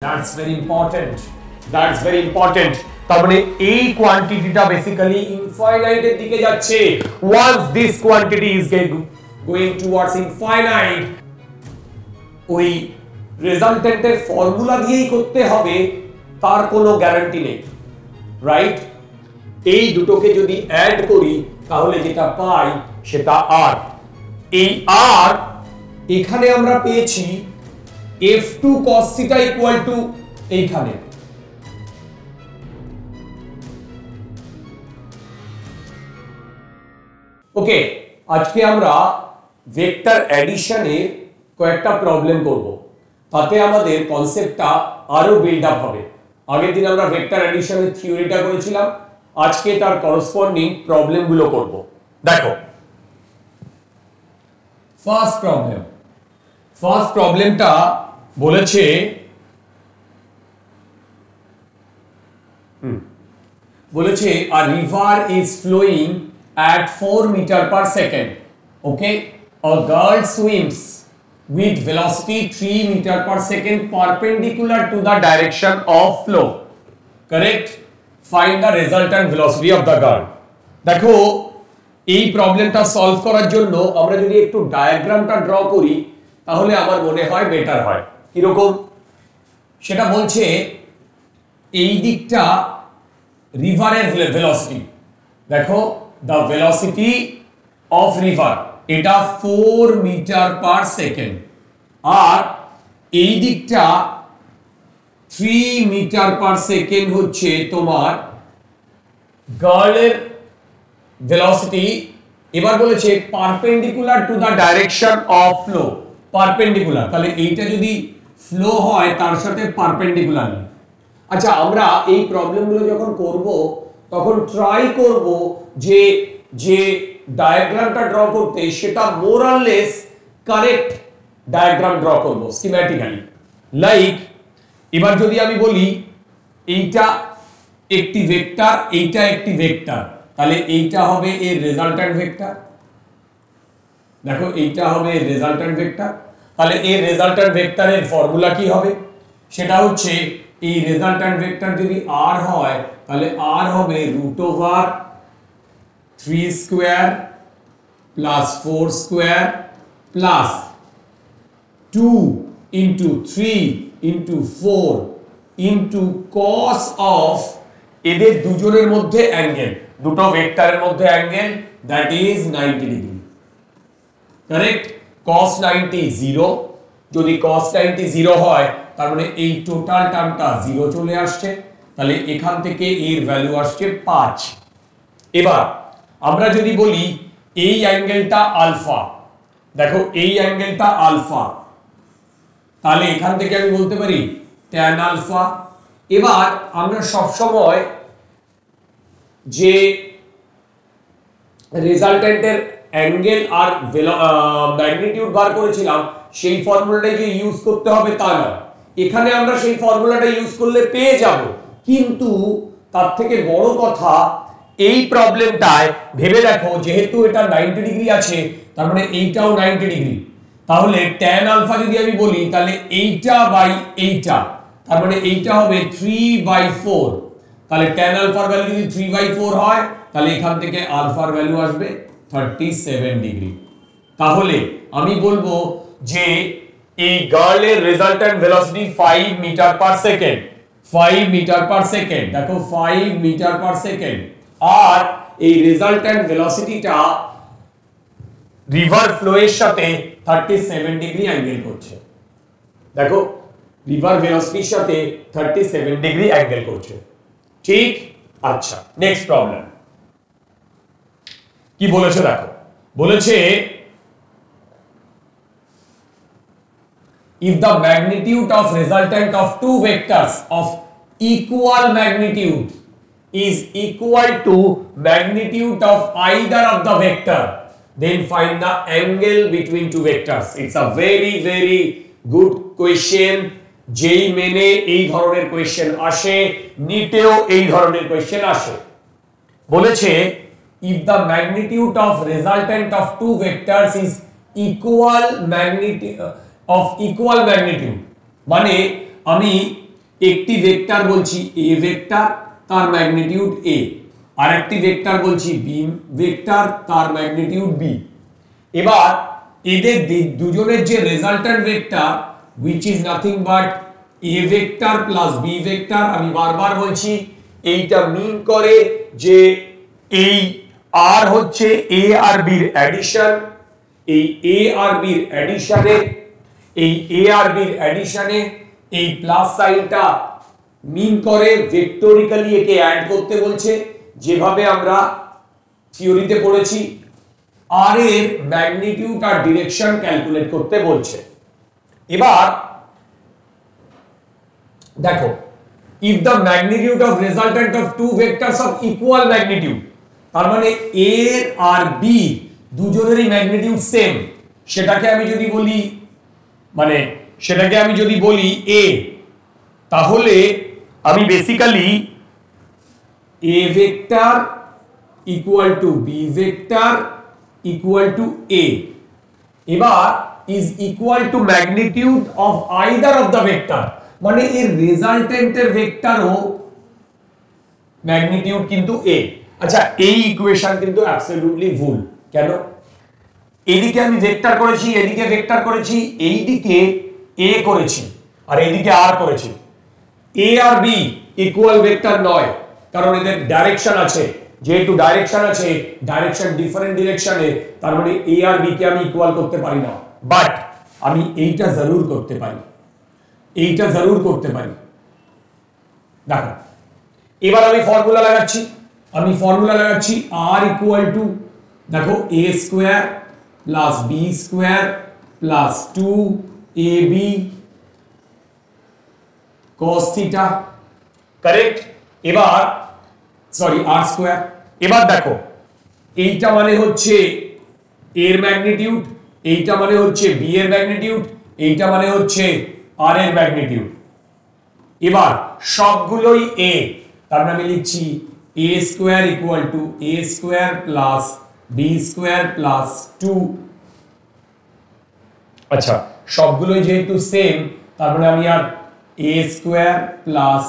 That's very important. That's very important. তার মানে এই কোয়ান্টিটিটা বেসিক্যালি ইনফাইনাইটের দিকে যাচ্ছে. Once this quantity is going towards infinite, ওই রেজাল্টেন্টের ফর্মুলা দিয়েই করতে হবে তার কোনো গ্যারান্টি নেই, রাইট? এই দুটোকে যদি অ্যাড করি তাহলে যেটা পাই সেটা আর. এই আর এখানে আমরা পেয়েছি f2 cos θ equal to এইখানে. ওকে, আজকে আমরা ভেক্টর অ্যাডিশনে কয়েকটা প্রবলেম করব. তাতে আমাদের কনসেপ্টটা আরো বিল্ড আপ হবে. আগের দিন আমরা ভেক্টর অ্যাডিশনের থিওরিটা করেছিলাম, আজকে তার করসপন্ডিং প্রবলেমগুলো করব. দেখো, ফার্স্ট প্রবলেমটা বলেছে a river is flowing at 4 meter per second. Okay, a girl swims with velocity 3 meter per second perpendicular to the direction of flow. Correct? Find the resultant velocity of the girl. দেখো, এই প্রবলেমটা solve করার জন্য আমরা যদি একটু ডায়াগ্রামটা draw করি তাহলে আমার মনে হয় বেটার হয়. কিরকম সেটা বলছে, এই দিকটা রিভারের ভেলোসিটি. দেখো, the velocity of river এটা 4 মিটার পার সেকেন্ড, আর এই দিকটা 3 মিটার পার সেকেন্ড হচ্ছে তোমার গার্লের ভেলোসিটি. এবার বলেছে perpendicular to the direction of flow. Perpendicular, তাহলে এইটা যদি ফ্লো হয় তার সাথে পারপেন্ডিকুলার. আচ্ছা, আমরা এই প্রবলেমগুলো যখন করব তখন ট্রাই করব যে যে ডায়াগ্রামটা ড্র করতে সেটা more or less correct diagram draw করব স্কিম্যাটিক্যালি. লাইক, এবার যদি আমি বলি এইটা একটি ভেক্টর, এইটা একটি ভেক্টর, তাহলে এইটা হবে এর রেজাল্ট্যান্ট ভেক্টর. দেখো, এইটা হবে এর রেজাল্ট্যান্ট ভেক্টর. তাহলে এর রেজাল্ট্যান্ট ভেক্টরের ফর্মুলা কি হবে? সেটা হচ্ছে এই রেজাল্ট্যান্ট ভেক্টর যদি r হয় তাহলে r হবে √3 square plus 4 square plus 2 into 3 into 4 into cos of এদের দুজনের মধ্যে অ্যাঙ্গেল, দুটো ভেক্টরের মধ্যে angle, that is 90 degree. Correct? cos 90 0. যদি cos 90 0 হয় তার মানে এই টোটাল টার্মটা 0 চলে আসছে. তাহলে এখান থেকে এর ভ্যালু আসছে 5. এবার আমরা যদি বলি এই অ্যাঙ্গেলটা আলফা, দেখো এই অ্যাঙ্গেলটা আলফা, তাহলে এখান থেকে আমি বলতে পারি tan আলফা. এবার আমরা সব সময় যে রেজাল্টেন্টের অ্যাঙ্গেল আর ম্যাগনিটিউড বার করেছিলাম সেই ফর্মুলাটাই যে ইউজ করতে হবে তা না. এখানে আমরা সেই ফর্মুলাটা ইউজ করলে পেয়ে যাব, কিন্তু তার থেকে বড় কথা এই প্রবলেমটায় ভেবে দেখো, যেহেতু এটা 90 ডিগ্রি আছে তার মানে এইটাও 90 ডিগ্রি. তাহলে tan আলফা যদি আমি বলি তাহলে এইটা বাই এইটা, তার মানে এইটা হবে 3/4. তাহলে tan আলফার ভ্যালু যদি 3/4 হয় তাহলে এখান থেকে আলফার ভ্যালু আসবে 37 ডিগ্রি. তাহলে আমি বলবো যে এই গার্লের resultant velocity 5 metre per second, 5 metre per second. দেখো, 5 মিটার পার সেকেন্ড, আর এই রেজাল্ট্যান্ট ভেলোসিটিটা রিভার ফ্লো এর সাথে 37 ডিগ্রি অ্যাঙ্গেল করছে. দেখো, রিভার ভেলোসিটির সাথে 37 ডিগ্রি অ্যাঙ্গেল করছে. ঠিক? আচ্ছা, নেক্সট প্রবলেম কি বলেছে দেখো, বলেছে if the magnitude of resultant of two vectors of equal magnitude is equal to magnitude of either of the vector, then find the angle between two vectors. It's a very very good question. যেই মেনে এই ধরনের question আসে, নিটেও এই ধরনের question আসে. বলেছে if the magnitude of resultant of two vectors is equal magnitude of equal magnitude, মানে আমি একটি ভেক্টর বলছি এ ভেক্টর, তার ম্যাগনিটিউড এ, আর একটি ভেক্টর বলছি বি ভেক্টর, তার ম্যাগনিটিউড বি। এবার এদের দুজনের যে resultant vector which is nothing but a vector plus B vector, আমি বারবার বলছি এইটা মিন করে যে এই আর হচ্ছে এ আর বির অ্যাডিশন, এই এ আর বির অ্যাডিশনে, এই এ আর বির অ্যাডিশনে এই প্লাস সাইনটা মিন করে ভেক্টরিক্যালি একে অ্যাড করতে বলছে, যেভাবে আমরা থিওরিতে পড়েছি। আর এর ম্যাগনিটিউড আর ডিরেকশন ক্যালকুলেট করতে বলছে। এবার দেখো, if the magnitude of resultant of two vectors of equal magnitude, তার মানে a আর b দুজনেরই ম্যাগনিটিউড সেম, সেটাকে আমি যদি বলি a, তাহলে আমি basically a vector equal to b vector equal to a, এবার is equal to magnitude of either of the vector, মানে এর রেজাল্টেন্টের ভেক্টরও ম্যাগনিটিউড কিন্তু a। আচ্ছা, এই ইকুয়েশন কিন্তু অ্যাবসলিউটলি ভুল। কেন? এদিকে আমি ভেক্টর করেছি, এদিকে ভেক্টর করেছি, এইদিকে a করেছি আর এইদিকে r করেছি। a আর b ইকুয়াল ভেক্টর নয়, কারণ এদের ডাইরেকশন আছে। যেহেতু ডাইরেকশন আছে, ডাইরেকশন ডিফারেন্ট ডিরেকশনে, তার মানে a আর b কে আমি ইকুয়াল করতে পারি না। বাট আমি এইটা জরুর করতে পারি, এইটা জরুর করতে পারি। দেখো, এবার আমি ফর্মুলা লাগাচ্ছি, r ইকুয়াল টু, দেখো, a square plus b square plus 2ab cos theta, correct? এবার সরি, r স্কয়ার। এবার দেখো, এইটা মানে হচ্ছে এর ম্যাগনিটিউড, এইটা মানে হচ্ছে b এর ম্যাগনিটিউড, এইটা মানে হচ্ছে r এর ম্যাগনিটিউড। এবার সবগুলোই a, তার মানে আমি লিখছি a square equal to a square plus b square plus 2। আচ্ছা, সবগুলোই যেহেতু সেম, তার মানে আমি আর a square plus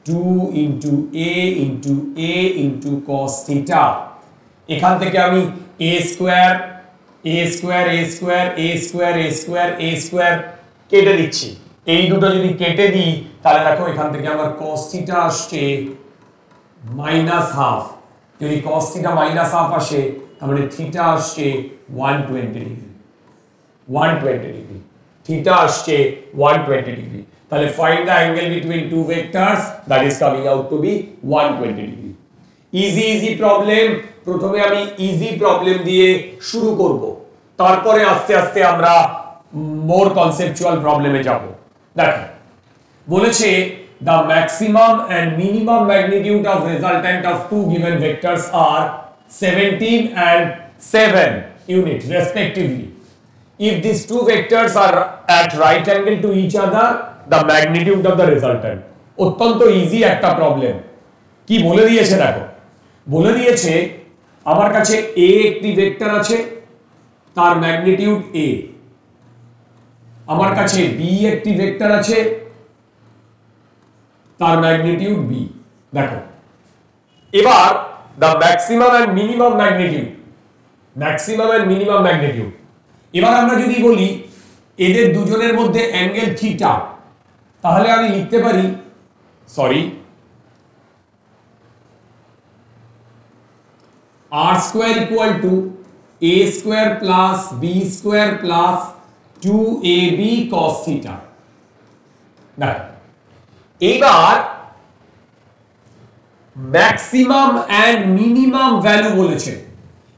2 into a into a into cos theta, এখান থেকে আমি a স্কয়ার কেটে দিচ্ছি। এই দুটো যদি কেটে দিই, তাহলে দেখো এখান থেকে আমার cos থিটা আসছে -½ যদি cos থিটা -½ আসে, তার মানে থিটা আসছে 120 ডিগ্রি, 120 ডিগ্রি, থিটা আসছে 120 ডিগ্রি। তাহলে find the angle between two vectors, that is coming out to be 120 degree. Easy problem. প্রথমে আমি ইজি প্রবলেম দিয়ে শুরু করব, তারপরে আস্তে আস্তে আমরা মোর কনসেপচুয়াল প্রবলেমে যাব। দেখো, বলেছে the maximum and minimum magnitude of resultant of two given vectors are 17 and 7 units respectively. If these two vectors are at right angle to each other, the magnitude of the resultant. অত্যন্ত easy একটা problem. কি বলে দিয়েছে দেখো, বলে দিয়েছে আমার কাছে a একটি ভেক্টর আছে, তার ম্যাগনিটিউড a, আমার কাছে b একটি ভেক্টর আছে, তার ম্যাগনিটিউড b। দেখো, এবার the maximum and minimum magnitude, এবার আমরা যদি বলি এদের দুজনের মধ্যে অ্যাঙ্গেল থিটা, তাহলে আমি লিখতে পারি, sorry, r square equal to a square plus b square plus 2ab cos theta. দেখো, এইবার ম্যাক্সিমাম এন্ড মিনিমাম ভ্যালু বলেছে।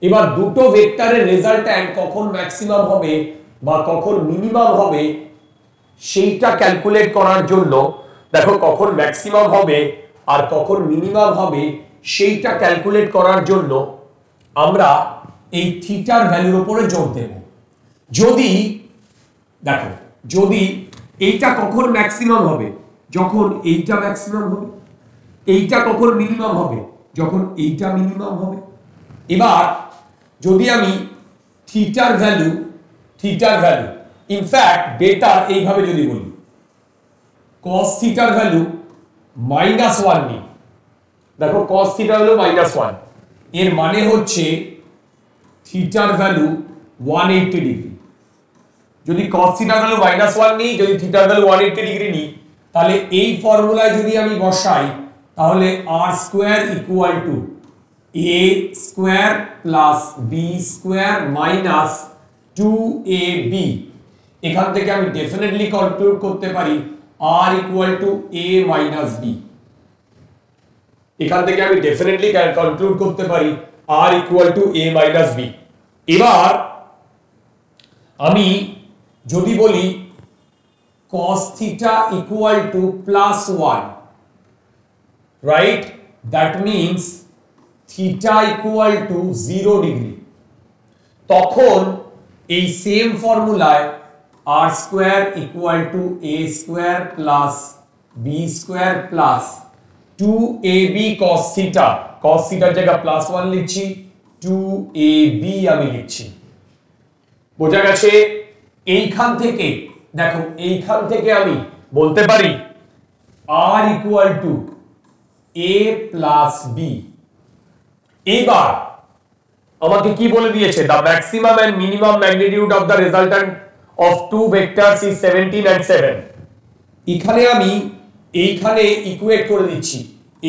এবার দুটো ভেক্টরের রেজাল্ট্যান্ট কখন ম্যাক্সিমাম হবে বা কখন মিনিমাম হবে সেইটা ক্যালকুলেট করার জন্য, দেখো, কখন ম্যাক্সিমাম হবে আর কখন মিনিমাম হবে সেইটা ক্যালকুলেট করার জন্য আমরা এই থিটার ভ্যালুর উপরে জোর দেব। যদি দেখো, যদি এইটা কখন ম্যাক্সিমাম হবে, যখন এইটা ম্যাক্সিমাম হবে, এইটা কখন মিনিমাম হবে, যখন এইটা মিনিমাম হবে। এবার যদি আমি থিটার ভ্যালু ইনফ্যাক্ট বেটার এইভাবে যদি বলি, cos থিটার ভ্যালু -1 নিই, দেখো cos থিটা হলো -1, এর মানে হচ্ছে থিটার ভ্যালু 180 ডিগ্রি। যদি cos থিটার ভ্যালু -1 নিই, যদি থিটার ভ্যালু 180 ডিগ্রি নিই, তাহলে এই ফর্মুলায় যদি আমি বসাই তাহলে r square equal to a square plus b square minus 2ab, এখান থেকে আমি ডেফিনেটলি কনক্লুড করতে পারি r equal to a minus b, এখান থেকে আমি ডেফিনেটলি কনক্লুড করতে পারি r equal to a minus b। এবার আমি যদি বলি cos theta equal to +1, right, that means theta equal to 0 degree, তখন এই সেম ফর্মুলায় r square equal to a square plus b square plus 2ab cos theta, cos theta এর জায়গায় +1 লিখছি, 2ab আমি লিখছি। বোঝা গেছে? এইখান থেকে দেখো, এইখান থেকে আমি বলতে পারি r equal to a plus b। এইবার আমাকে কি বলে দিয়েছে? the maximum and minimum magnitude of the resultant of two vectors is 17 and 7। এখানে আমি এইখানে ইকুয়েট করে দিচ্ছি,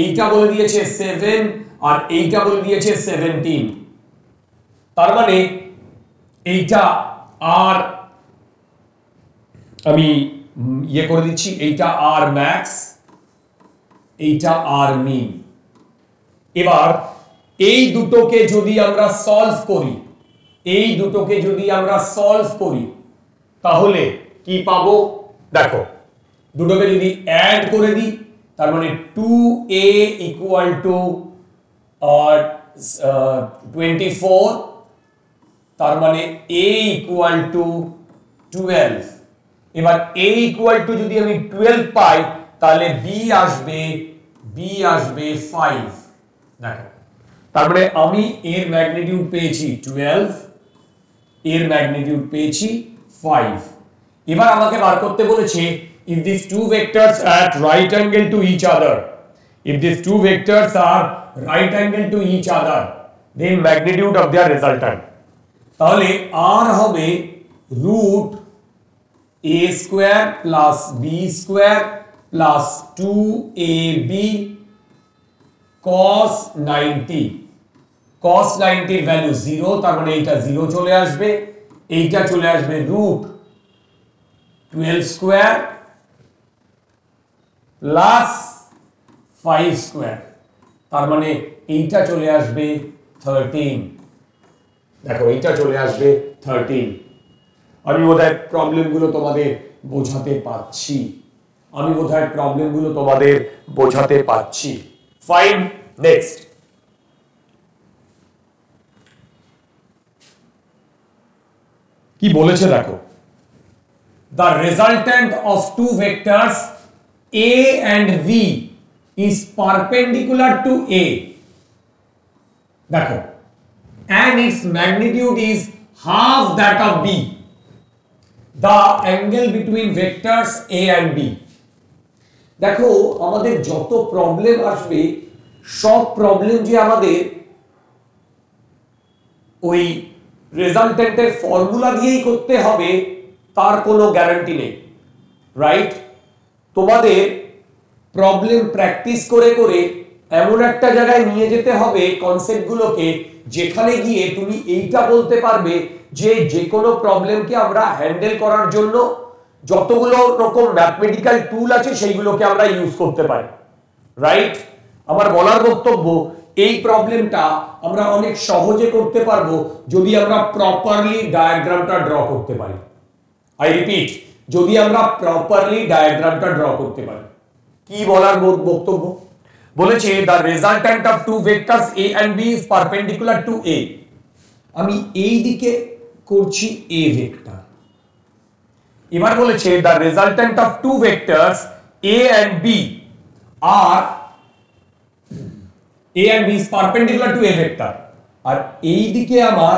এইটা বলে দিয়েছে 7 আর এইটা বলে দিয়েছে 17, তার মানে এইটা আর আমি ইয়ে করে দিচ্ছি, এইটা আর ম্যাক্স, এইটা আর মিন। এবার এই দুটোকে যদি আমরা সলভ করি, এই দুটোকে যদি আমরা সলভ করি তাহলে কি পাবো? দেখো, দুটোকে যদি অ্যাড করে দিই তার মানে 2a ইকুয়াল টু 24, তার মানে a ইকুয়াল টু 12। এবার a ইকুয়াল টু যদি আমি 12 পাই তাহলে b আসবে 5। দেখো, তার মানে আমি এর ম্যাগনিটিউড পেয়েছি 12, এর ম্যাগনিটিউড পেয়েছি 5। এবার আমাকে বার করতে বলেছে if these two vectors at right angle to each other, if these two vectors are right angle to each other, then magnitude of their resultant, তাহলে r হবে root a square plus b square plus 2ab cos 90, cos 90 এর value 0, তার মানে এইটা 0 চলে আসবে, এইটা চলে আসবে রুট 12 স্কয়ার প্লাস 5 স্কয়ার, তার মানে এইটা চলে আসবে 13। দেখো, এইটা চলে আসবে 13। আমি বোধহয় প্রবলেমগুলো তোমাদের বোঝাতে পারছি, আমি বোধহয় প্রবলেমগুলো তোমাদের বোঝাতে পারছি। Fine, next. কি বলেছে দেখো, the resultant of two vectors a and v is perpendicular to a, দেখো, and its magnitude is half that of b, the angle between vectors a and b। দেখো, আমাদের যত প্রবলেম আসবে সব প্রবলেম যে আমাদের ওই রেজাল্টেন্টের ফর্মুলা দিয়েই করতে হবে তার কোনো গ্যারান্টি নেই, রাইট? তোমাদের প্রবলেম প্র্যাকটিস করে করে এমন একটা জায়গায় নিয়ে যেতে হবে কনসেপ্টগুলোকে, যেখানে গিয়ে তুমি এইটা বলতে পারবে যে যে কোনো প্রবলেমকে আমরা হ্যান্ডেল করার জন্য যতগুলো রকম ম্যাথমেটিক্যাল টুল আছে সেইগুলোকে আমরা ইউজ করতে পারি, রাইট? আমার বলার বক্তব্য, এই প্রবলেমটা আমরা অনেক সহজে করতে পারবো যদি আমরা প্রপারলি ডায়াগ্রামটা ড্র করতে পারি। আই রিপিট, যদি আমরা প্রপারলি ডায়াগ্রামটা ড্র করতে পারি। কি বলার বক্তব্য? বলেছে the resultant of two vectors a and b is perpendicular to a, আমি এই দিকে করছি a ভেক্টর। এবার বলেছে the resultant of two vectors a and b are a and b is perpendicular to a vector, আর এই দিকে আমার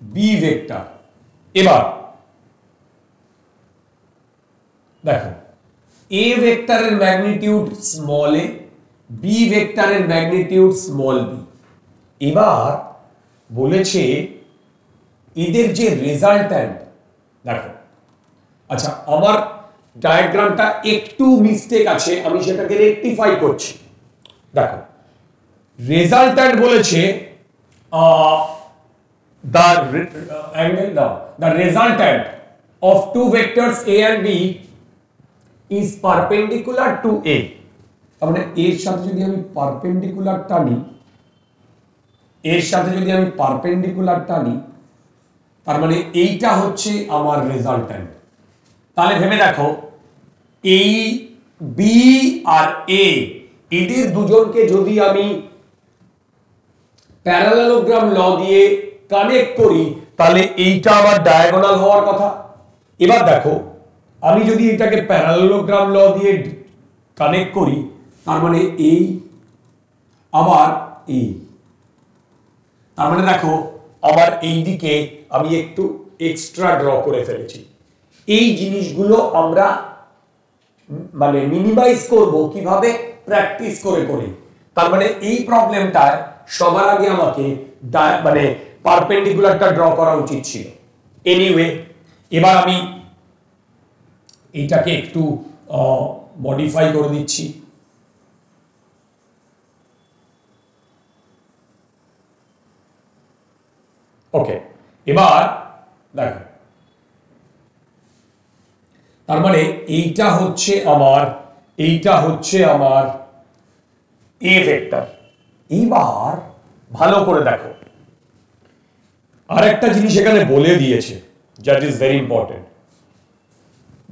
b vector. এবার দেখো, এ ভেক্টরের ম্যাগনিটিউড স্মল এ, বি ভেক্টরের ম্যাগনিটিউড স্মল বি। এবার বলেছে এদের যে রেজাল্ট্যান্ট, দেখো আচ্ছা আমার ডায়াগ্রামটা একটু মিস্টেক আছে, আমি সেটাকে রেকটিফাই করছি। দেখো রেজাল্ট্যান্ট বলেছে the resultant of two vectors a and b is perpendicular to a। তার মানে এর সাথে যদি আমি পারপেন্ডিকুলার টানি, তার মানে এইটা হচ্ছে আমার রেজাল্ট্যান্ট। তাহলে ভেবে দেখো এই বি আর এ এদের দুজনকে যদি আমি প্যারালেলোগ্রাম ল দিয়ে কানেক্ট করি তাহলে এইটা আমার ডায়াগোনাল হওয়ার কথা। এবার দেখো আমি যদি এটাকে প্যারালেলোগ্রাম ল দিয়ে কানেক্ট করি তার মানে এই আবার এই, তার মানে দেখো আবার এই দিকে আমি একটু এক্সট্রা ড্র করে ফেলেছি। এই জিনিসগুলো আমরা মানে মিনিমাইজ করব কিভাবে, প্র্যাকটিস করে করে। তার মানে এই প্রবলেমটায় সবার আগে আমাকে মানে পারপেন্ডিকুলারটা ড্র করা উচিত ছিল। এনিওয়ে এবার আমি এইটাকে একটু মডিফাই করে দিচ্ছি। ওকে এবার দেখো তার মানে এইটা হচ্ছে আমার এ ভেক্টর। এইবার ভালো করে দেখো আরেকটা জিনিস এখানে বলে দিয়েছে, that is very important.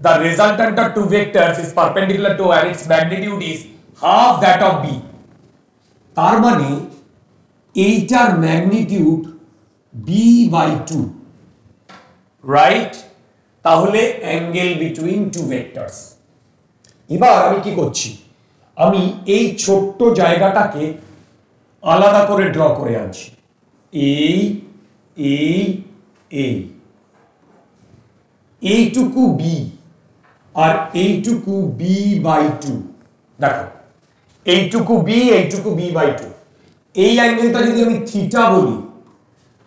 The resultant of two vectors is perpendicular to and its magnitude is half that of b। তার মানে এইটার ম্যাগনিটিউড b/2, রাইট? তাহলে অ্যাঙ্গেল বিটুইন টু ভেক্টরস। এবার আমি কি করছি, আমি এই ছোট্ট জায়গাটাকে আলাদা করে ড্র করে আনছি। এইটুকু বি আর এইটুকু b/2। দেখো এইটুকু b/2। এই অ্যাঙ্গেলটা যদি আমি থিটা বলি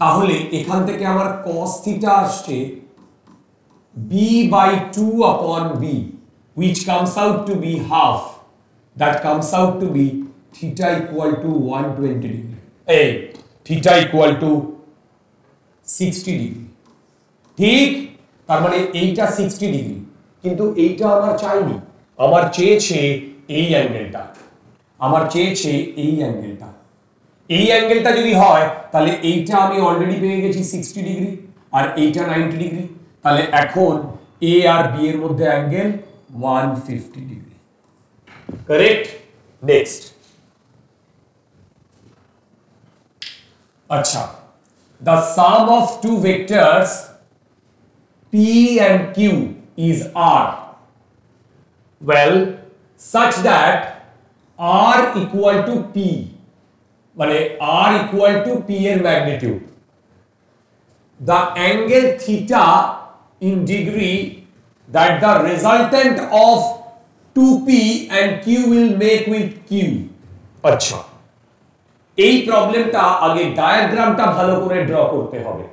তাহলে এখান থেকে আমার cos থিটা আসছে b/2/b, which comes out to be half, that comes out to be theta equal to 120 degree, theta equal to 60 degree। ঠিক, তার মানে এইটা 60 ডিগ্রি, কিন্তু এইটা আমার চাইনি, আমার চেয়েছে এই অ্যাঙ্গেলটা, এই অ্যাঙ্গেলটা যদি হয় তাহলে এইটা আমি অলরেডি পেয়ে গেছি 60 ডিগ্রি আর এইটা 90 ডিগ্রি। তাহলে এখন এ আর বি এর মধ্যে অ্যাঙ্গেল 150 ডিগ্রি। কারেক্ট? নেক্সট। আচ্ছা, the sum of two vectors p and q is r, well such that r equal to p, মানে r equal to p এর magnitude, the angle theta in degree that the resultant of 2p and q will make with q। আচ্ছা, এই প্রবলেমটা আগে ডায়াগ্রামটা ভালো করে draw করতে হবে,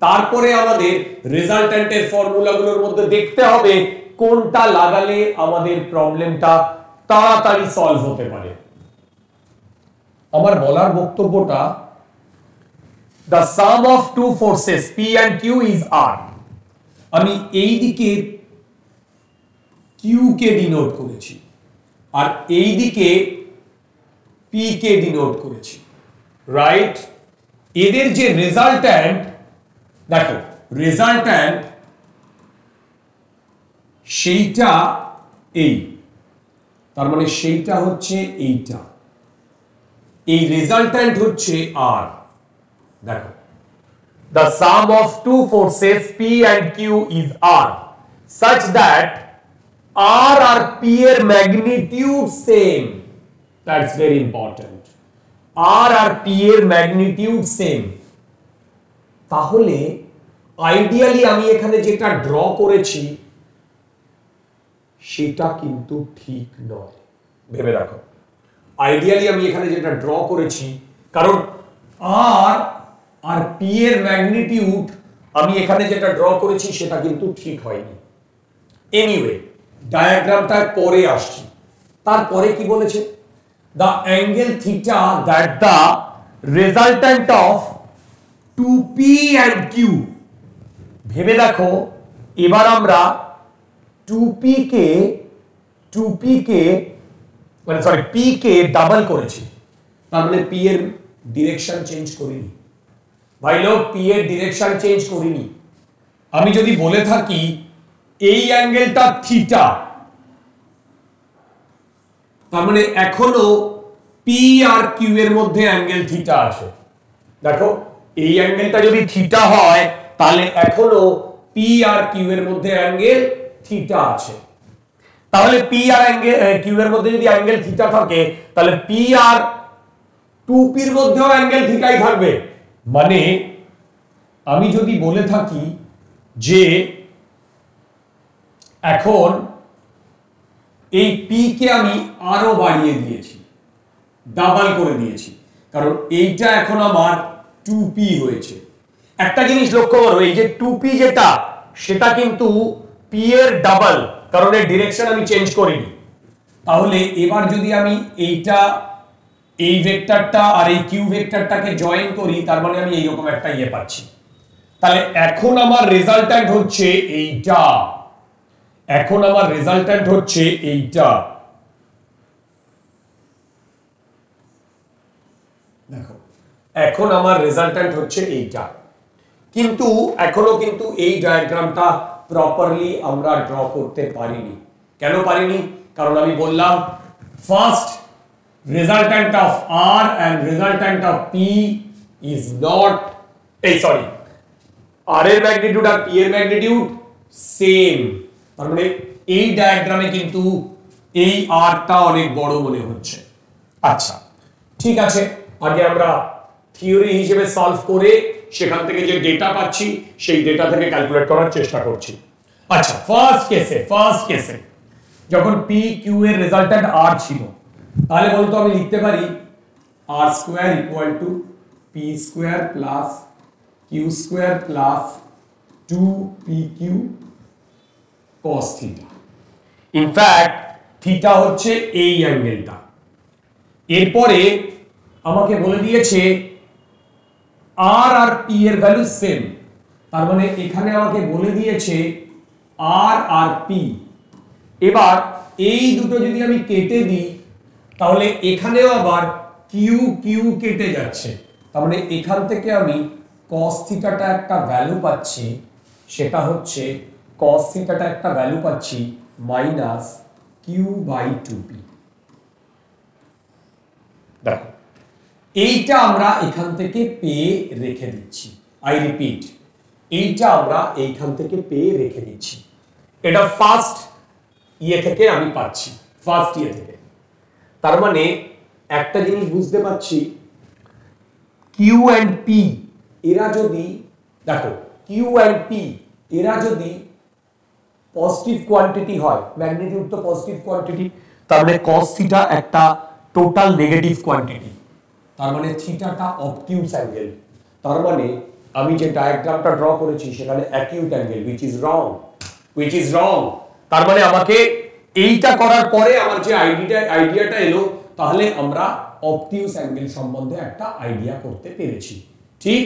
তারপরে আমাদের রেজাল্ট্যান্টের ফর্মুলাগুলোর মধ্যে দেখতে হবে কোনটা লাগালে আমাদের প্রবলেমটা তাড়াতাড়ি সলভ হতে পারে। আমার বলার বক্তব্যটা, the sum of two forces p and q is r, আমি এই দিকে q কে ডিনোট করেছি আর এই দিকে p কে ডিনোট করেছি, রাইট? এদের যে রেজাল্ট্যান্ট, দেখো রেজাল্ট্যান্ট সেইটা এই, তার মানে সেইটা হচ্ছে এইটা, এই রেজাল্ট্যান্ট হচ্ছে r। দেখো the sum of two forces p and q is r such that r আর p এর magnitude same, that's very important, r আর p এর ম্যাগনিটিউড সেম। তাহলে আইডিয়ালি আমি এখানে যেটা ড্র করেছি সেটা কিন্তু ঠিক নয়। ভেবে দেখো, আইডিয়ালি আমি এখানে যেটা ড্র করেছি, কারণ আর আর পি এর ম্যাগনিটিউড আমি এখানে যেটা ড্র করেছি সেটা কিন্তু ঠিক হয়নি। এনিওয়ে, ডায়াগ্রামটা পরে আসছি। তারপরে কি বলেছে? The angle theta that the resultant of 2p and q। ভেবে দেখো, এবার আমরা 2p কে মানে সরি p কে ডাবল করেছি, তার মানে p এর ডিরেকশন চেঞ্জ করিনি। ভাই লোক, p এর ডিরেকশন চেঞ্জ করিনি। আমি যদি বলে থাকি এই অ্যাঙ্গেলটা থিটা, তার মানে এখনো p আর q এর মধ্যে অ্যাঙ্গেল থিটা আছে। দেখো, এই অ্যাঙ্গেলটা যদি থিটা হয় তাহলে এখনো p আর q এর মধ্যে অ্যাঙ্গেল থিটা আছে। তাহলে p আর q এর মধ্যে যদি অ্যাঙ্গেল থিটা থাকে, তাহলে p আর 2p এর মধ্যেও অ্যাঙ্গেল থিটাই থাকবে। মানে আমি যদি বলে থাকি যে এখন এই p কে আমি আরো বাড়িয়ে দিয়েছি, ডাবল করে দিয়েছি, কারণ এইটা এখন আমার 2p হয়েছে। একটা জিনিস লক্ষ্য করো, এই যে 2p যেটা, সেটা কিন্তু p এর ডাবল, কারণ এর ডিরেকশন আমি চেঞ্জ করিনি। তাহলে এবার যদি আমি এইটা, এই ভেক্টরটা আর এই q ভেক্টরটাকে জয়েন করি, তার মানে আমি এইরকম একটা ইয়ে পাচ্ছি। তাহলে এখন আমার রেজাল্ট্যান্ট হচ্ছে এইটা, এখন আমার রেজাল্ট্যান্ট হচ্ছে এইটা। দেখো, এখন আমার রেজাল্ট্যান্ট হচ্ছে এইটা, কিন্তু এখনো কিন্তু এই ডায়াগ্রামটা প্রপারলি আমরা ড্র করতে পারিনি। কেন পারিনি? কারণ আমি বললাম first resultant of r and resultant of p is not, r এর ম্যাগনিটিউড আর p এর ম্যাগনিটিউড সেম। তার মানে এই ডায়াগ্রামে কিন্তু এই r টা অনেক বড় মনে হচ্ছে। আচ্ছা, ঠিক আছে, আগে আমরা থিওরি হিসেবে সলভ করে সেখান থেকে যে ডেটা পাচ্ছি সেই ডেটা থেকে ক্যালকুলেট করার চেষ্টা করছি। আচ্ছা, ফার্স্ট কেসে যখন p q এর রেজাল্ট্যান্ট r ছিল, তাহলে বলতো আমি লিখতে পারি r square equal two p square plus q square plus 2pq cos theta. In fact theta হচ্ছে এই অ্যাঙ্গেলটা। এরপরে আমাকে বলে দিয়েছে r আর p এর ভ্যালু সেম, তার মানে এখানে আমাকে বলে দিয়েছে r আর p। এবার এই দুটো যদি আমি কেটে দিই, তাহলে এখানেও আবার q কেটে যাচ্ছে, তার মানে এখান থেকে আমি cos থিটাটা একটা ভ্যালু পাচ্ছি, সেটা হচ্ছে cos থিটাটা একটা ভ্যালু পাচ্ছি মাইনাস q/2p। দেখো, এইটা আমরা এখান থেকে পেয়ে রেখে দিচ্ছি। আই রিপিট, এইটা আমরা এইখান থেকে পেয়ে রেখে দিচ্ছি। এটা ফার্স্ট ইয়ে থেকে আমি পাচ্ছি, ফার্স্ট ইয়ে থেকে। তার মানে একটা জিনিস বুঝতে পারছি, q and p এরা যদি, দেখো q and p এরা যদি পজিটিভ কোয়ান্টিটি হয়, ম্যাগনিটিউড তো পজিটিভ কোয়ান্টিটি, তার মানে cos থিটা একটা টোটাল নেগেটিভ কোয়ান্টিটি, তার মানে থিটাটা অবটিউস অ্যাঙ্গেল। তার মানে আমি যে ডায়াগ্রামটা ড্র করেছি সেখানে acute angle, which is wrong। তার মানে আমাকে এইটা করার পরে আমার যে আইডিয়াটা এলো, তাহলে আমরা অবটিউস অ্যাঙ্গেল সম্বন্ধে একটা আইডিয়া করতে পেরেছি। ঠিক,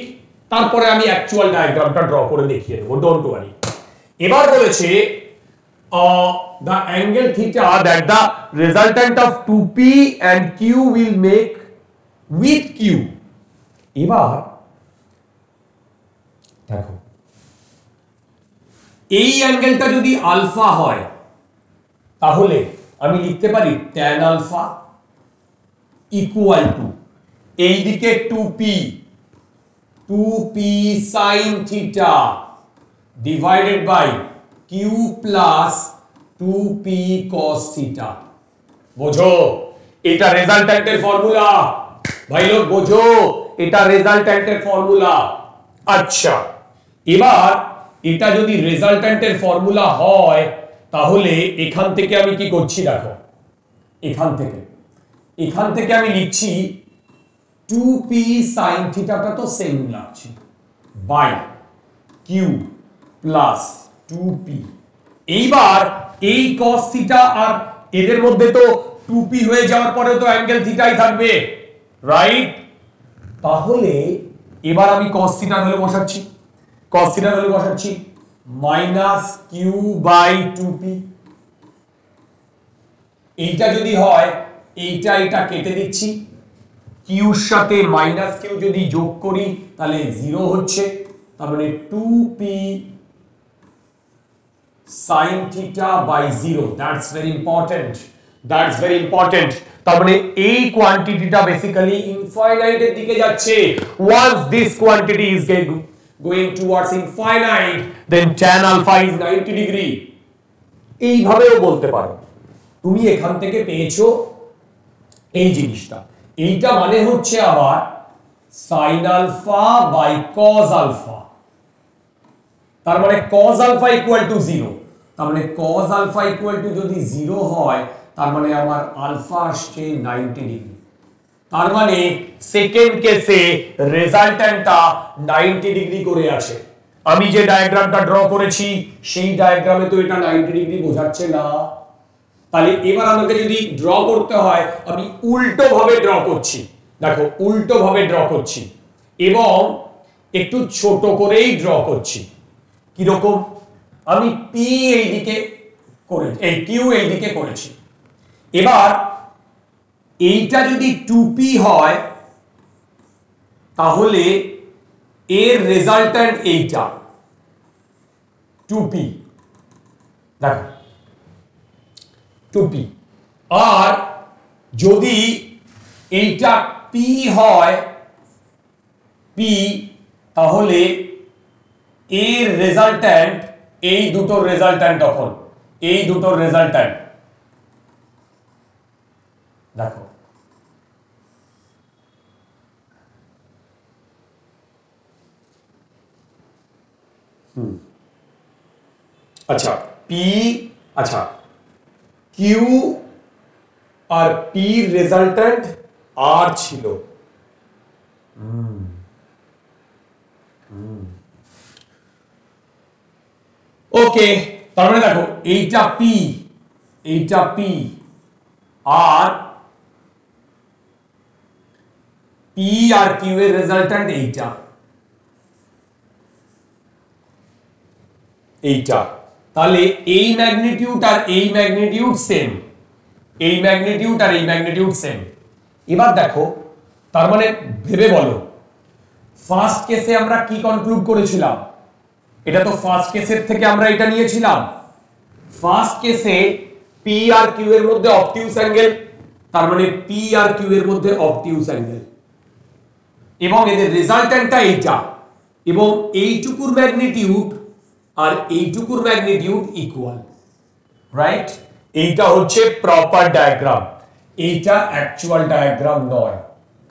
তারপরে আমি অ্যাকচুয়াল ডায়াগ্রামটা ড্র করে দেখিয়ে দেবো, ডোন্ট ওয়ারি। এবার বলেছে the angle theta that the resultant of 2p and q will make with q। এবার দেখো, এই অ্যাঙ্গেলটা যদি আলফা হয়, তাহলে আমি লিখতে পারি tan আলফা ইকুয়াল টু এইদিকে 2p sin theta divided by q plus 2p cos theta. বোঝো, এটা রেজাল্ট্যান্টের ফর্মুলা। ভাই লোক বোঝো, এটা রেজাল্ট্যান্টের ফর্মুলা। আচ্ছা, এবার এটা যদি রেজাল্ট্যান্টের ফর্মুলা হয়, তাহলে এখান থেকে আমি কি করছি দেখো, এখান থেকে আমি লিখছি 2p sin থিটাটা তো সেম লাগছে বাই কিউ প্লাস 2p। এইবার এই cos থিটা আর এদের মধ্যে তো 2p হয়ে যাওয়ার পরে তো অ্যাঙ্গেল থিটাই থাকবে, রাইট? তাহলে এবার আমি cos থিটার ভ্যালু বসাচ্ছি মাইনাস কিউ বাই 2p। এইটা যদি হয় এইটা কেটে দিচ্ছি, কিউর সাথে মাইনাস কিউ যদি যোগ করি তাহলে 0 হচ্ছে, তার মানে 2p sin theta by 0। that's very important। তার মানে এই কোয়ান্টিটিটা বেসিক্যালি ইনফাইনাইট এর দিকে যাচ্ছে। once this quantity is going towards infinite then tan alpha is 90 degree। এইভাবেও বলতে পারো। তুমি এখান থেকে পেয়েছো এই জিনিসটা, এইটা মানে হচ্ছে আবার sin alpha by cos alpha। তার মানে cos alpha equal to 0, তার মানে cos alpha equal to যদি 0 হয় তার মানে আমার আলফা আসছে 90 ডিগ্রি। তার মানে সেকেন্ড কেসে রেজাল্ট্যান্টটা 90 ডিগ্রি করে আছে। আমি যে ডায়াগ্রামটা ড্র করেছি সেই ডায়াগ্রামে তো এটা 90 ডিগ্রি বোঝাচ্ছে না। তাহলে এবার আমাকে যদি ড্র করতে হয় আমি উল্টো ভাবে ড্র করছি, দেখো উল্টো ভাবে ড্র করছি এবং একটু ছোট করেই ড্র করছি। কিরকম? আমি পি এইদিকে করেছি, এই কিউ এইদিকে করেছি। এবার এইটা যদি 2p হয় তাহলে এর রেজাল্ট্যান্ট এইটা 2p, দেখো 2p। আর যদি এইটা p হয় p তাহলে এর রেজাল্ট্যান্ট এই দুটোর রেজাল্ট্যান্ট, তখন এই দুটোর রেজাল্ট্যান্ট দেখো আচ্ছা কিউ আর পি রেজাল্ট্যান্ট আর ছিল। ওকে, তার মানে দেখো এইটা P R P R Q এর রেজাল্ট্যান্ট এইটা। তাহলে এই ম্যাগনিটিউড আর এই ম্যাগনিটিউড সেম, এই ম্যাগনিটিউড আর এই ম্যাগনিটিউড সেম। এবার দেখো তার মানে ভেবে বলো ফার্স্ট কেসে আমরা কি কনক্লুড করেছিলাম? এটা তো ফার্স্ট কেসের থেকে আমরা এটা নিয়েছিলাম। ফার্স্ট কেসে পি আর কিউ এর মধ্যে অবটিউস অ্যাঙ্গেল, তার মানে পি আর কিউ এর মধ্যে অবটিউস অ্যাঙ্গেল এবং এদের রেজাল্ট্যান্টটা এইটা, এবং এইটুকুর ম্যাগনিটিউড আর এইটুকুর ম্যাগনিটিউড ইকুয়াল, রাইট? এইটা হচ্ছে প্রপার ডায়াগ্রাম, এইটা অ্যাকচুয়াল ডায়াগ্রাম নয়,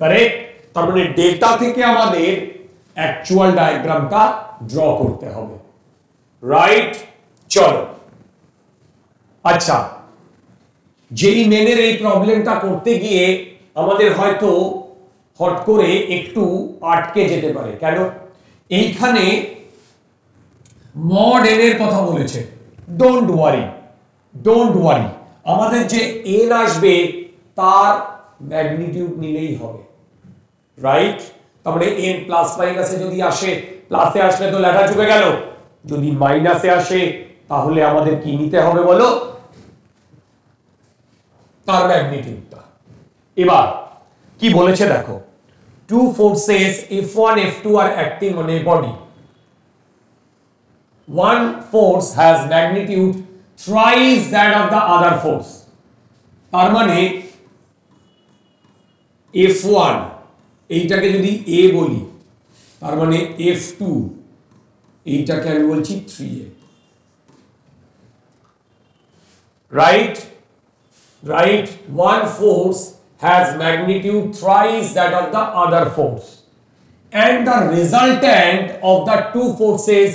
কারেক্ট? তার মানে ডেটা থেকে আমাদের অ্যাকচুয়াল ডায়াগ্রামটা ড্র করতে হবে, রাইট? চলো, আচ্ছা, যেই মেনের এই প্রবলেমটা করতে গিয়ে আমাদের হয়তো হট করে একটু আটকে যেতে পারে। কেন? এইখানে মড এন এর কথা বলেছে। ডোন্ট ওয়ারি, আমাদের যে এন আসবে তার ম্যাগনিটিউড নিলেই হবে, রাইট? তারপরে এন প্লাস মাইনাসে যদি আসে, প্লাসে আসলে তো লেখা চুকে গেল, যদি মাইনাসে আসে তাহলে আমাদের কি নিতে হবে বলো? তার ম্যাগনিটিউডটা। এবার কি বলেছে দেখো, two forces F1 F2 are acting on a body. One force has magnitude thrice that of the other force. তার মানে F1 এইটাকে যদি A বলি, তার মানে F2 এইটাকে আমি বলছি 3A, right? One force has magnitude thrice that of the other force, and the resultant of the two forces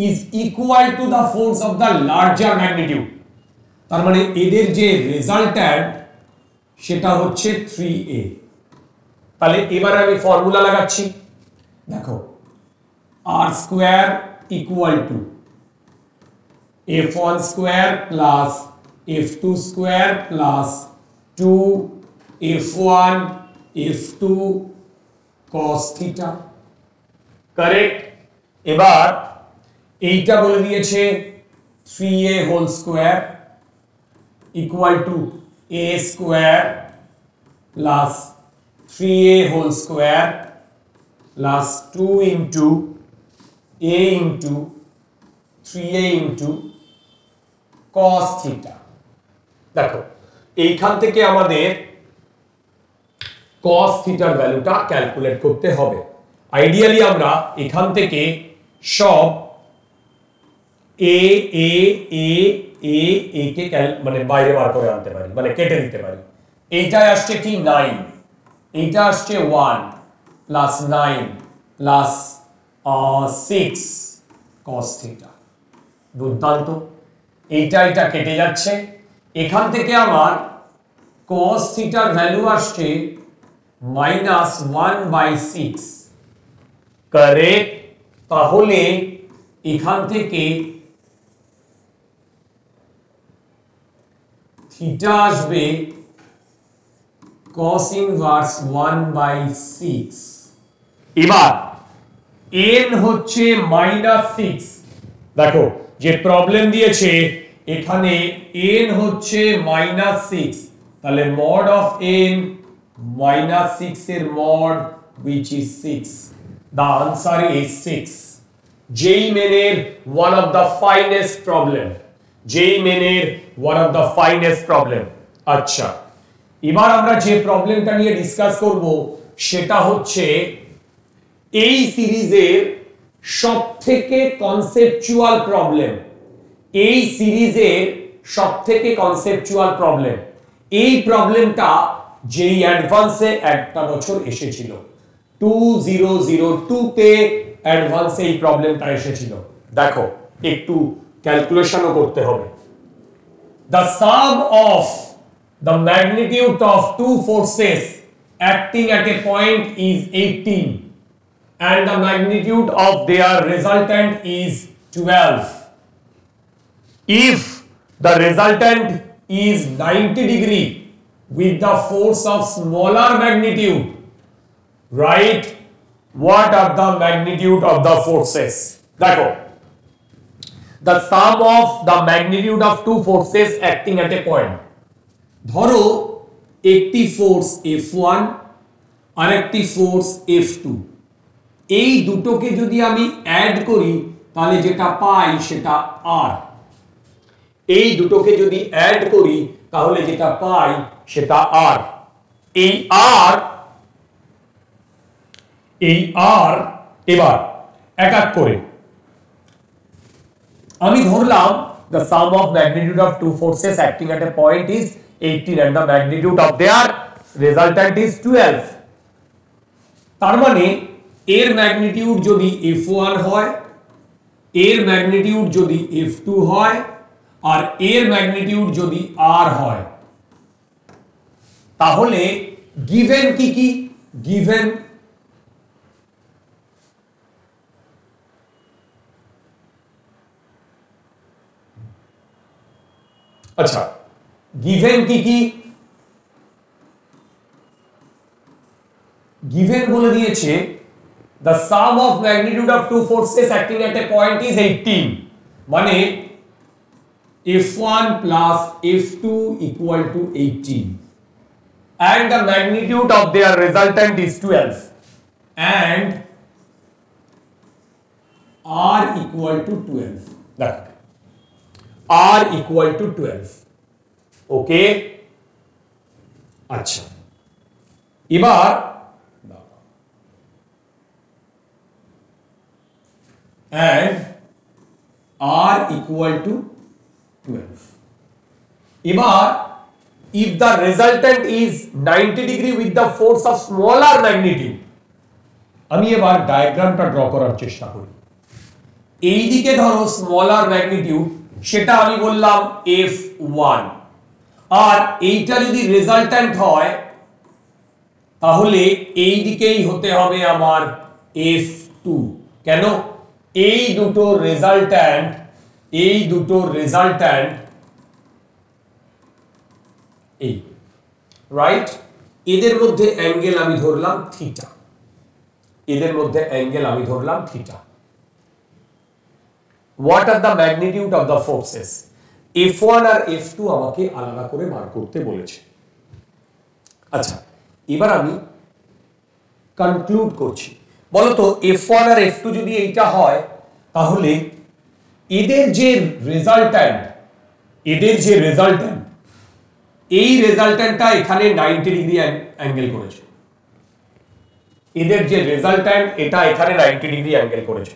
is equal to the force of the larger magnitude. তার মানে এদের যে রেজাল্ট্যান্ট সেটা হচ্ছে 3a। তাহলে এবারে আমি ফর্মুলা লাগাচ্ছি, দেখো r square equal to f1 square plus f2 square plus 2f1 f2 cos theta, correct. এবার এইটা বলে দিয়েছে 3a whole square equal to a square plus 3a whole square plus 2 into a into 3a into cos theta. দেখো এইখান থেকে আমাদের cos থিটার ভ্যালুটা ক্যালকুলেট করতে হবে। আইডিয়ালি আমরা এখান থেকে সব a a a a a কে মানে বাইরে বার করে আনতে পারি, মানে কেটে দিতে পারি। এইটা আসছে কি 9, এইটা আসছে 1 প্লাস 9 প্লাস 6 cos থিটা। দুর্দান্ত, এইটা কেটে যাচ্ছে। এখান থেকে আমার cos থিটার ভ্যালু আসছে -1/6, কারেক্ট। তাহলে এখান থেকে থিটা আসবে cos ইনভার্স 1/6। এবার n হচ্ছে -6, দেখো যে প্রবলেম দিয়েছে এখানে n হচ্ছে -6, তাহলে mod of n -6 এর mod which is 6, the answer is 6। JEE মেনের one of the finest problem, JEE মেনের one of the finest problem। আচ্ছা, এবার আমরা যে প্রবলেমটা নিয়ে ডিসকাস করব সেটা হচ্ছে এই সিরিজের সবথেকে কনসেপচুয়াল প্রবলেম, এই সিরিজের সবথেকে কনসেপচুয়াল প্রবলেম। এই প্রবলেমটা যেই অ্যাডভান্সে একটা বছর এসেছিল 2002 তে অ্যাডভান্সে এই প্রবলেমটা এসেছিল। দেখো একটু ক্যালকুলেশনও করতে হবে। The sum of the magnitude of two forces acting at a point is 18 and the magnitude of their resultant is 12. If the resultant is 90 degree with the force of smaller magnitude, write what are the magnitude of the forces. দেখো the sum of the magnitude of two forces acting at a point, ধরো একটি force F1 আর একটি force F2, এই দুটোকে যদি আমি add করি তাহলে যেটা পাই সেটা R, এই দুটোকে যদি অ্যাড করি তাহলে যেটা পাই সেটা R। এই R এবার এক এক করে আমি ধরলাম the sum of magnitude of two forces acting at a point is 18 and the magnitude of their resultant is 12। তার মানে এর ম্যাগনিটিউড যদি F1 হয়, এর ম্যাগনিটিউড যদি F2 হয় আর এর ম্যাগনিটিউড যদি R হয়, তাহলে গিভেন কি কি? গিভেন আচ্ছা, গিভেন কি কি? গিভেন বলে দিয়েছে the sum of magnitude of two forces acting at a point is 18, মানে F1 plus F2 equal to 18 and the magnitude of their resultant is 12 and R equal to 12, দেখো R equal to 12, ওকে। আচ্ছা, এবার and R equal to 12, এবার if the resultant is 90 degree with the force of smaller magnitude, আমি এবার ডায়াগ্রামটা draw করার চেষ্টা করি। এই দিকে ধরো স্মলার ম্যাগনিটিউড সেটা আমি বললাম F1 আর এইটা যদি রেজাল্ট্যান্ট হয় তাহলে এই দিকেই হতে হবে আমার F2 কেন এই দুটো রেজাল্ট্যান্ট এই রাইট এদের মধ্যে অ্যাঙ্গেল আমি ধরলাম theta what are the magnitude of the forces F1 আর F2 আমাকে আলাদা করে বার করতে বলেছে আচ্ছা এবার আমি কনক্লুড করছি বলতো F1 আর F2 যদি এইটা হয় তাহলে এদের যে রেজাল্ট্যান্ট এই রেজাল্ট্যান্টটা এখানে 90 ডিগ্রি অ্যাঙ্গেল করেছে এদের যে রেজাল্ট্যান্ট এটা এখানে 90 ডিগ্রি অ্যাঙ্গেল করেছে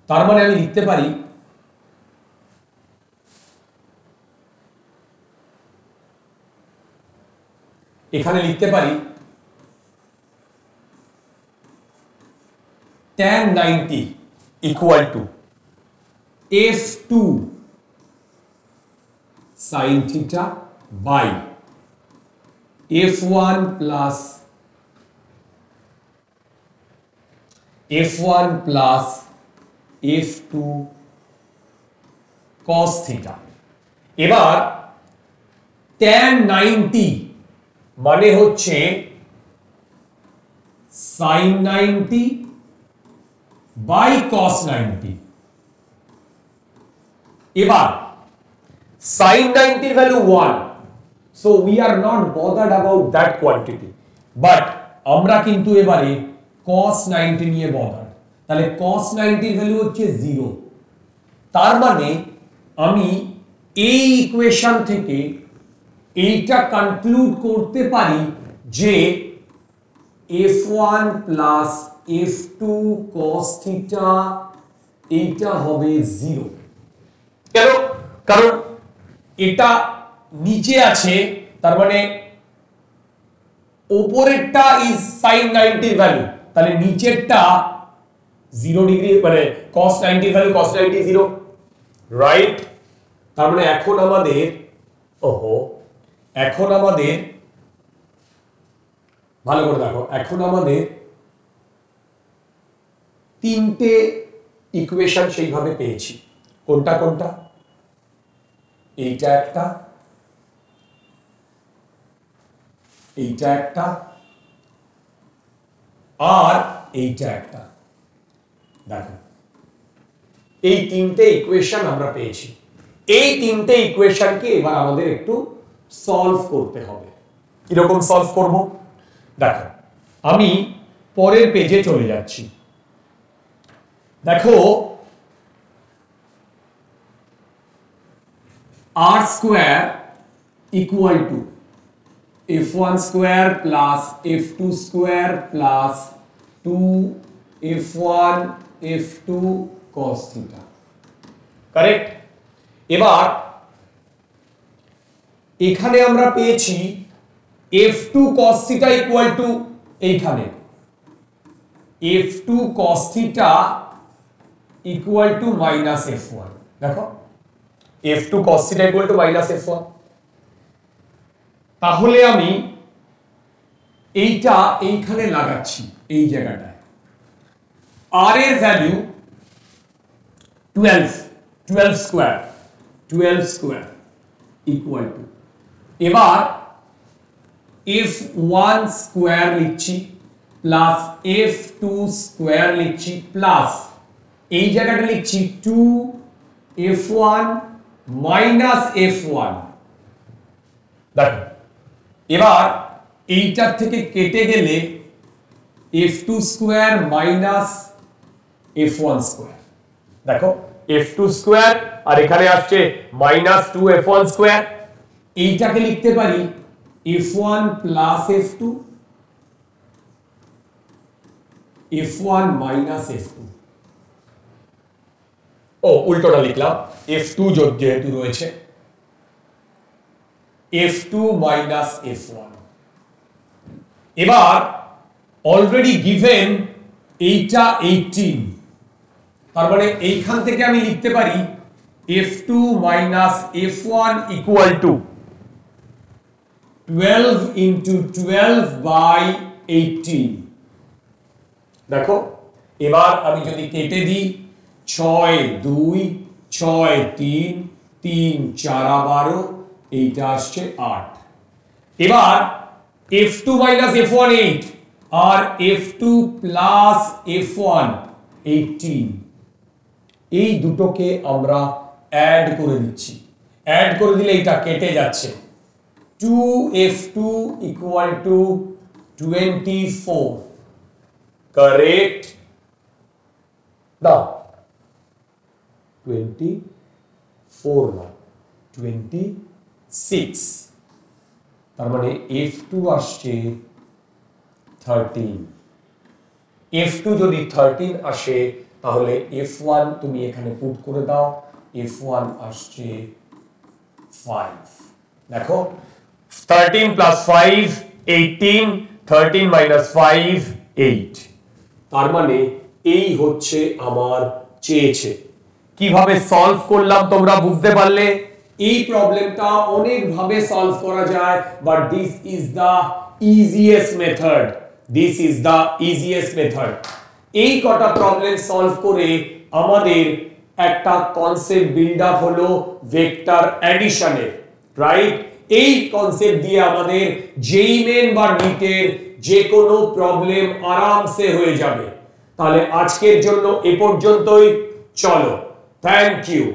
তার মানে আমি লিখতে পারি এখানে লিখতে পারি tan 90 equal to F2 sin theta by F1 plus F2 cos theta এবার tan 90 মানে হচ্ছে sin 90 by cos 90 এবার sin 90 এর value 1 so we are not bothered about that quantity but আমরা কিন্তু এবারে cos 90 নিয়ে bothered তাহলে cos 90 এর ভ্যালু হচ্ছে 0 তার মানে আমি এই ইকুয়েশন থেকে এইটা কনক্লুড করতে পারি যে F1 plus F2 cos theta এইটা হবে 0 কেন কারণ এটা নিচে আছে তার মানে উপরেরটা ইজ sin 90 এর ভ্যালু তাহলে নিচেরটা 0 ডিগ্রি মানে cos 90 এর ভ্যালু cos 90 0 রাইট তার মানে এখন আমাদের ভালো করে দেখো এখন আমাদের তিনটে ইকুয়েশন সেইভাবে পেয়েছি কোনটা এইটা একটা আর এইটা একটা দেখো এই তিনটে ইকুয়েশন আমরা পেয়েছি এই তিনটে ইকুয়েশনকে এবার আমাদের একটু সলভ করতে হবে কিরকম সলভ করব দেখো আমি পরের পেজে চলে যাচ্ছি দেখো r square equal to f1 square plus f2 square plus 2f1 f2 cos theta correct এবার এখানে আমরা পেয়েছি f2 cos theta equal to এইখানে f2 cos theta equal to minus f1 দেখো f2 cos theta equal to minus f1 তাহলে আমি এইটা এইখানে লাগাচ্ছি এই জায়গাটায় r এর ভ্যালু 12 স্কয়ার equal to এবার f1 স্কয়ার লিখছি প্লাস f2 স্কয়ার লিখছি প্লাস এই জায়গাটা লিখছি 2f1 মাইনাস f1 দেখো এবার এইটার থেকে কেটে গেলে f2 square minus f1 square দেখো f2 স্কয়ার আর এখানে আসছে মাইনাস 2f1 স্কয়ার এইটাকে লিখতে পারি f1 plus f2 f1 minus f2 উল্টোটা লিখলাম f2 যেহেতু রয়েছে f2 মাইনাস f1 এবার অলরেডি গিভেন এইটা 18 তার মানে এইখান থেকে আমি লিখতে পারি f2 minus f1 equal to 12 into 12 by 18 দেখো এবার আমি যদি কেটে দিই 6 2 6 3 3 4 12 এইটা আসছে 8 এবার f2 minus f1 8 আর f2 plus f1 18 এই দুটোকে আমরা অ্যাড করে দিচ্ছি অ্যাড করে দিলে এটা কেটে যাচ্ছে 2f2 equal to 24 correct now 24 না 26 তার মানে f2 আসছে 13 f2 যদি 13 আসে তাহলে f1 তুমি এখানে পুট করে দাও f1 আসছে 5 দেখো 13 plus 5 18 13 minus 5 8 তার মানে এই হচ্ছে আমার চেয়েছে কিভাবে সলভ করলাম তোমরা বুঝতে পারলে এই প্রবলেমটা অনেক ভাবে সলভ করা যায় but this is the easiest method এই কটা প্রবলেম সলভ করে আমাদের একটা কনসেপ্ট বিল্ড আপ হলো ভেক্টর অ্যাডিশনের রাইট এই কনসেপ্ট দিয়ে আমাদের জেইই মেন বা নিটের যে কোনো প্রবলেম আরামসে হয়ে যাবে তাহলে আজকের জন্য এ পর্যন্তই চলো থ্যাংক ইউ